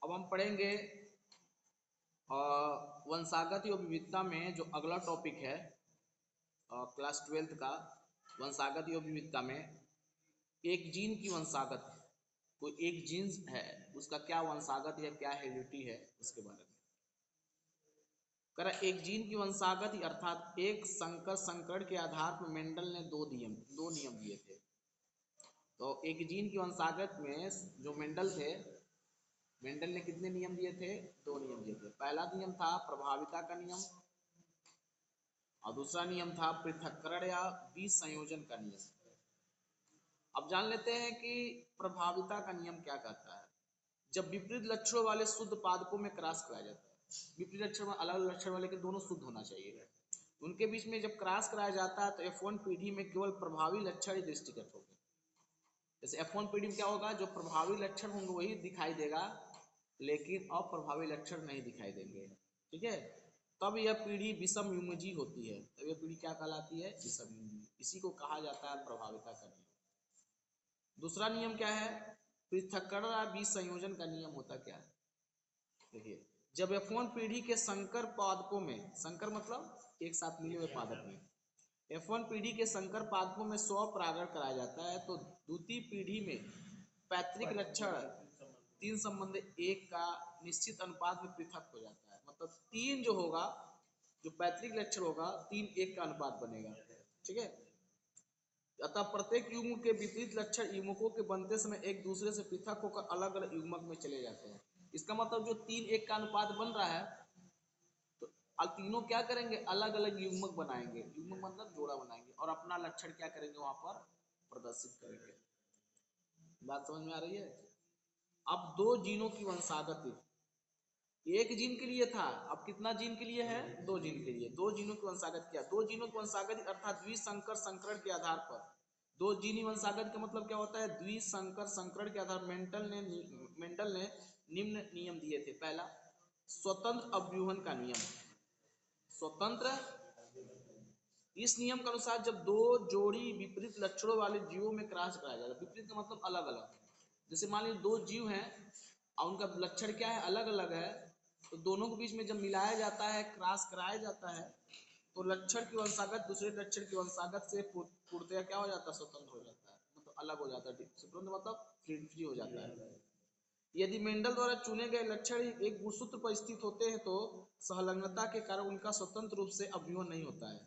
अब हम पढ़ेंगे वंशागत एवं विविधता में जो अगला टॉपिक है क्लास 12th का वंशागत एवं विविधता में एक जीन की वंशागत है। कोई एक जीन्स है उसका क्या वंशागत है, क्या हेरिडिटी है, उसके बारे में करा। एक जीन की वंशागत अर्थात एक संकर संकरण के आधार पर मेंडल ने दो नियम दिए थे। तो एक जीन की वंशागत में जो मेंडल थे, मेंडल ने कितने नियम दिए थे? दो नियम दिए थे। पहला नियम था प्रभाविता का नियम और दूसरा नियम था पृथक्करण या विसंयोजन का नियम। अब जान लेते हैं कि प्रभाविता का नियम क्या कहता है। जब विपरीत लक्षणों वाले शुद्ध पादपों में क्रॉस कराया जाता है, विपरीत लक्षण अलग अलग लक्षण वाले के दोनों शुद्ध होना चाहिए, उनके बीच में जब क्रॉस कराया जाता है तो F1 पीढ़ी में केवल प्रभावी लक्षण ही दृष्टिगत होंगे। जैसे F1 पीढ़ी में क्या होगा, जो प्रभावी लक्षण होंगे वही दिखाई देगा, लेकिन अप्रभावी लक्षण नहीं दिखाई देंगे। ठीक है, तब यह पीढ़ी विषम युग्मजीय होती है। तब यह पीढ़ी क्या कहलाती है? विषम युग्मजीय। इसी को कहा जाता है प्रभाविता का नियम। दूसरा नियम क्या है? पृथक्करण और विसंयोजन का नियम होता क्या है? देखिए, जब F1 पीढ़ी के संकर पादपों में, संकर मतलब एक साथ मिले हुए पादप में, F1 पीढ़ी के संकर पादपों में स्वपरागण कराया जाता है तो द्वितीय पीढ़ी में पैतृक लक्षण 3 संबंध 1 का निश्चित अनुपात में पृथक हो जाता है। मतलब 3 जो होगा, जो पैतृक लक्षण होगा 3:1 का अनुपात बनेगा। ठीक है, अतः प्रत्येक युग्म के विपरीत लक्षण युग्मकों के बनते समय एक दूसरे से पृथक होकर अलग अलग युग्मक में चले जाते हैं। इसका मतलब जो 3:1 का अनुपात बन रहा है तो तीनों क्या करेंगे? अलग अलग युग्मक बनाएंगे। युग्मक मतलब जोड़ा बनाएंगे और अपना लक्षण क्या करेंगे? वहां पर प्रदर्शित करेंगे। बात समझ में आ रही है? अब दो जीनों की वंशागति, एक जीन के लिए था, अब कितना जीन के लिए है? दो जीन के लिए। दो जीनों की वंशागत किया। दो जीनों की वंशागति अर्थात द्विसंकर संकरण के आधार पर। दो जीनी वंशागत का मतलब क्या होता है? द्विसंकर संकरण के आधार मेंडल ने निम्न नियम दिए थे। पहला, स्वतंत्र अव्यूहन का नियम। स्वतंत्र, इस नियम के अनुसार जब दो जोड़ी विपरीत लक्षणों वाले जीवों में क्रॉस कराया जाता है, विपरीत का मतलब अलग अलग, जैसे मान लीजिए दो जीव हैं और उनका लक्षण क्या है? अलग अलग है, तो दोनों के बीच में जब मिलाया जाता है, क्रॉस कराया जाता है, तो लक्षण की वंशागत दूसरे लक्षण की वंशागत से पूर्णतया क्या हो जाता है? स्वतंत्र हो जाता है, मतलब अलग हो जाता है। स्वतंत्र मतलब फ्री हो जाता है। यदि मेंडल द्वारा चुने गए लक्षण एक गुणसूत्र पर स्थित होते हैं तो संलग्नता के कारण उनका स्वतंत्र रूप से अव्यूहन नहीं होता है।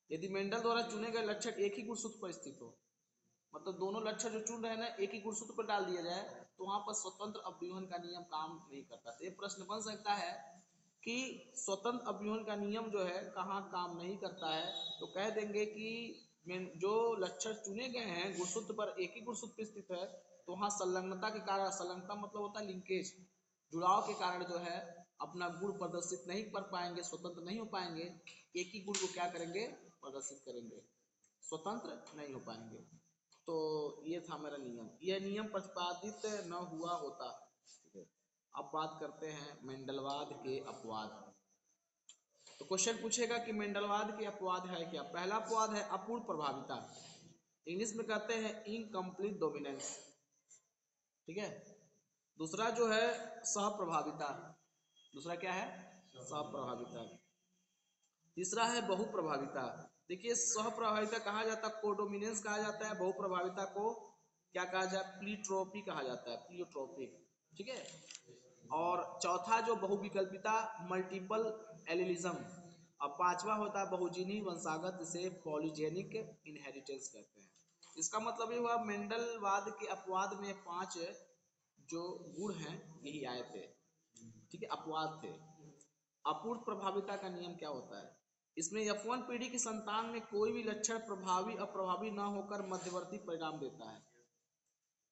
यदि मेंडल द्वारा चुने गए लक्षण एक ही गुणसूत्र पर स्थित हो, मतलब दोनों लक्षण जो चुन रहे हैं ना, एक ही गुणसूत्र पर डाल दिया जाए, तो वहां पर स्वतंत्र अव्यूहन का नियम काम नहीं करता। तो ये प्रश्न बन सकता है कि स्वतंत्र अव्यूहन का नियम जो है कहाँ काम नहीं करता है, तो कह देंगे कि जो लक्षण चुने गए हैं गुणसूत्र पर एक ही गुणसूत्र पर स्थित है, तो वहाँ संलग्नता के कारण, संलग्नता मतलब होता है लिंकेज, जुड़ाव के कारण जो है अपना गुण प्रदर्शित नहीं कर पाएंगे, स्वतंत्र नहीं हो पाएंगे। एक ही गुण को क्या करेंगे? प्रदर्शित करेंगे, स्वतंत्र नहीं हो पाएंगे। तो ये था मेरा नियम। यह नियम प्रतिपादित न हुआ होता। ठीक है, अब बात करते हैं मेंडलवाद के अपवाद। तो क्वेश्चन पूछेगा कि मेंडलवाद के अपवाद है क्या। पहला अपवाद है अपूर्ण प्रभाविता, इंग्लिश में कहते हैं इनकम्प्लीट डोमिनेंस। ठीक है, दूसरा जो है सहप्रभाविता, दूसरा क्या है? सहप्रभाविता। तीसरा है बहुप्रभाविता। देखिए, सहप्रभाविता कहा जाता है कोडोमिनेंस कहा जाता है, बहुप्रभाविता को क्या कहा जाए? प्लीट्रोपी कहा जाता है, प्लीट्रोपी। ठीक है, और चौथा जो बहुविकल्पिता मल्टीपल एलिलिज्म, और पांचवा होता है बहुजीनी वंशागत, जिसे पॉलीजेनिक इनहेरिटेंस कहते हैं। इसका मतलब ये हुआ मेंडलवाद के अपवाद में 5 जो गुण हैं यही आए थे। ठीक है, अपवाद थे। अपूर्ण प्रभाविता का नियम क्या होता है? इसमें F1 पीढ़ी की संतान में कोई भी लक्षण प्रभावी अप्रभावी न होकर मध्यवर्ती परिणाम देता है।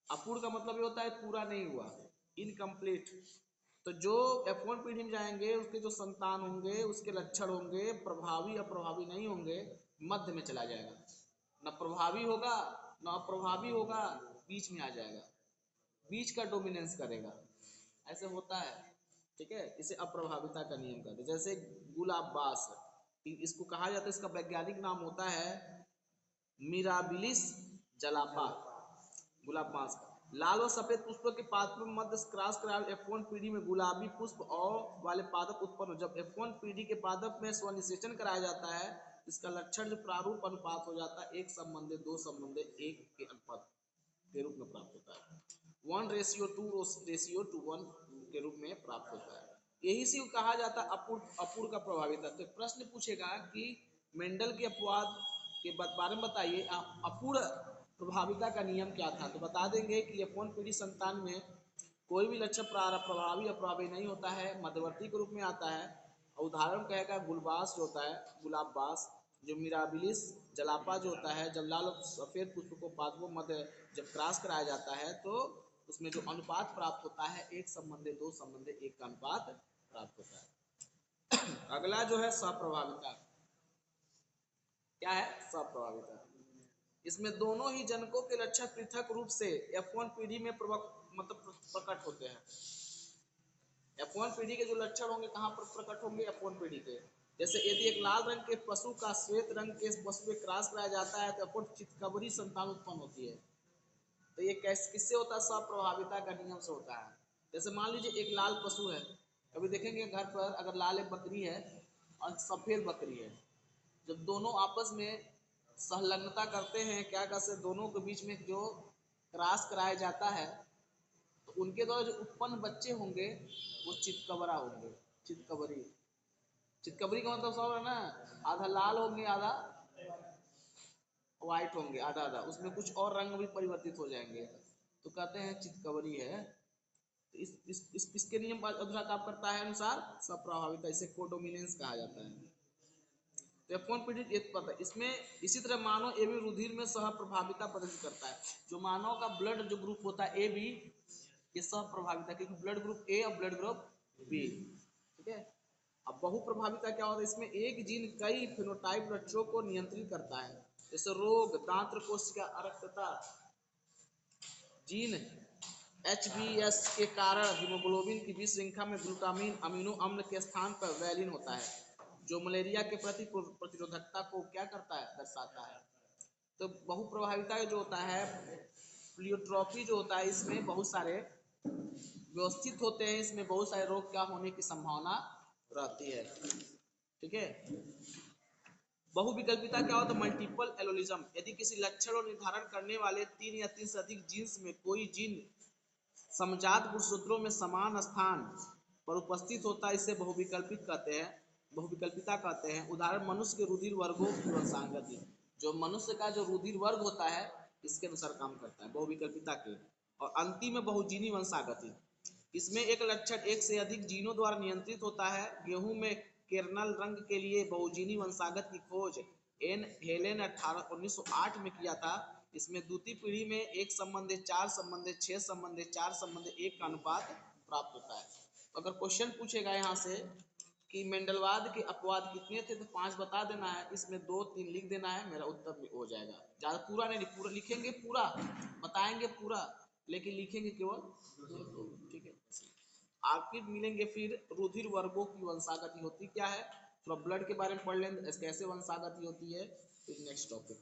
अपूर्ण का मतलब ये होता है पूरा नहीं हुआ, इनकम्प्लीट। तो जो F1 पीढ़ी में जाएंगे उसके जो संतान होंगे, उसके लक्षण होंगे प्रभावी अप्रभावी नहीं होंगे, मध्य में चला जाएगा, न प्रभावी होगा न अप्रभावी होगा, बीच में आ जाएगा, बीच का डोमिनेंस करेगा, ऐसे होता है। ठीक है, इसे अप्रभाविता का नियम कहते हैं। जैसे गुलाब बास, इसको कहा जाता है, इसका वैज्ञानिक नाम होता है मिराबिलिस जलापा, गुलाब बांस का। लाल व सफेद पुष्पों के पादपों में मध्य क्रॉस कराल F1 पीढ़ी में गुलाबी पुष्प और वाले पादप उत्पन्न हो। जब F1 पीढ़ी के पादप में स्वनिषेचन कराया जाता है, इसका लक्षण जो प्रारूप अनुपात हो जाता है 1:2:1 के अनुपात के रूप में प्राप्त होता है। 1:2:1 के रूप में प्राप्त होता है। यही से कहा जाता है अपूर्ण का प्रभाविता। तो प्रश्न पूछेगा कि मेंडल के अपवाद के बारे में बताइए, अपूर्ण प्रभाविता का नियम क्या था। तो बता देंगे कि F1 पीढ़ी संतान में कोई भी लक्षण प्रभावी या प्रभावी नहीं होता है, मध्यवर्ती के रूप में आता है। और उदाहरण कहेगा गुलबास जो होता है, गुलाब बास, जो मिराबिलिस जलापा जो होता है, जब लाल और सफेद पुष्प को पादपों मध्य जब क्रॉस कराया जाता है तो उसमें जो अनुपात प्राप्त होता है 1:2:1 का अनुपात प्राप्त होता है। अगला जो है सप्रभाविता। क्या है सप्रभाविता? इसमें दोनों ही जनकों के लक्षण पृथक रूप से F1 पीढ़ी में प्रकट होते हैं। F1 पीढ़ी के जो लक्षण होंगे कहाँ पर प्रकट होंगे? F1 पीढ़ी के। जैसे यदि एक लाल रंग के पशु का श्वेत रंग के पशु में क्रॉस कराया जाता है तो F1 चितकबरी संतान उत्पन्न होती है। तो ये किससे होता है? सप्रभाविता का नियम से होता है। जैसे मान लीजिए एक लाल पशु है, कभी देखेंगे घर पर अगर लाल एक बकरी है और सफेद बकरी है, जब दोनों आपस में संलग्नता करते हैं, क्या करते, दोनों के बीच में जो क्रॉस कराया जाता है तो उनके द्वारा जो उत्पन्न बच्चे होंगे वो चितकबरा होंगे। चितकबरी का मतलब समझ रहे ना, आधा लाल होंगे, आधा व्हाइट होंगे, आधा आधा, उसमें कुछ और रंग भी परिवर्तित हो जाएंगे, तो कहते हैं चितकबरी है। तो इसके नियम का अधूरा काम करता है अनुसार सप्रभाविता, इसे कोडोमिनेंस कहा जाता है। तो F1 पीढ़ी पता है। इसमें इसी तरह मानव ए बी रुधिर में सह प्रभाविता प्रदर्शित करता है। जो मानव का ब्लड जो ग्रुप होता है ए बी, ये सह प्रभाविता, क्योंकि ब्लड ग्रुप ए और ब्लड ग्रुप बी, ठीक है। अब बहु प्रभाविता क्या होता है? इसमें एक जीन कई फेनोटाइप लक्षणों को नियंत्रित करता है, जैसे रोग, दांत्र कोशिका अरक्तता। जीन HBS के कारण हीमोग्लोबिन की बी श्रृंखला में ग्लूटामिन अमीनो अम्ल के स्थान पर वैलिन होता है, जो मलेरिया के प्रति प्रतिरोधकता को क्या करता है? दर्शाता है। तो बहुप्रभाविता जो होता है, प्लियोट्रॉपी जो होता है, इसमें बहुत सारे व्यवस्थित होते हैं, इसमें बहुत सारे रोग क्या होने की संभावना रहती है, ठीक है। बहुविकल्पिता क्या होता है? मल्टीपल एलोलिज्म। यदि किसी लक्षण और निर्धारण करने वाले 3 या 3 से अधिक जीन्स में कोई जीन समजात गुणसूत्रों में समान स्थान पर उपस्थित होता है, इसे बहुविकल्पित कहते हैं, बहुविकल्पिता कहते हैं। उदाहरण मनुष्य के रुधिर वर्गों की वंशागति। जो मनुष्य का जो रुधिर वर्ग होता है इसके अनुसार काम करता है बहुविकल्पिता के। और अंतिम में बहुजीनी वंशागति। इसमें एक लक्षण एक से अधिक जीनों द्वारा नियंत्रित होता है। गेहूं में केर्नल रंग के लिए बहुजीनी वंशागत की खोज एन हेलेन 1908 में किया था। इसमें द्वितीय पीढ़ी में 1:4:6:4:1 का अनुपात प्राप्त होता है। अगर क्वेश्चन पूछेगा यहाँ से कि मेंडलवाद के अपवाद कितने थे, तो 5 बता देना है, इसमें 2-3 लिख देना है, मेरा उत्तर हो जाएगा। ज़्यादा पूरा नहीं, पूरा लिखेंगे, पूरा बताएंगे पूरा, लेकिन लिखेंगे केवल 2, ठीक है। आखिर मिलेंगे फिर रुधिर वर्गों की वंशागति होती क्या है, थोड़ा ब्लड के बारे में पढ़ लें कैसे वंशागति होती है, फिर नेक्स्ट टॉपिक।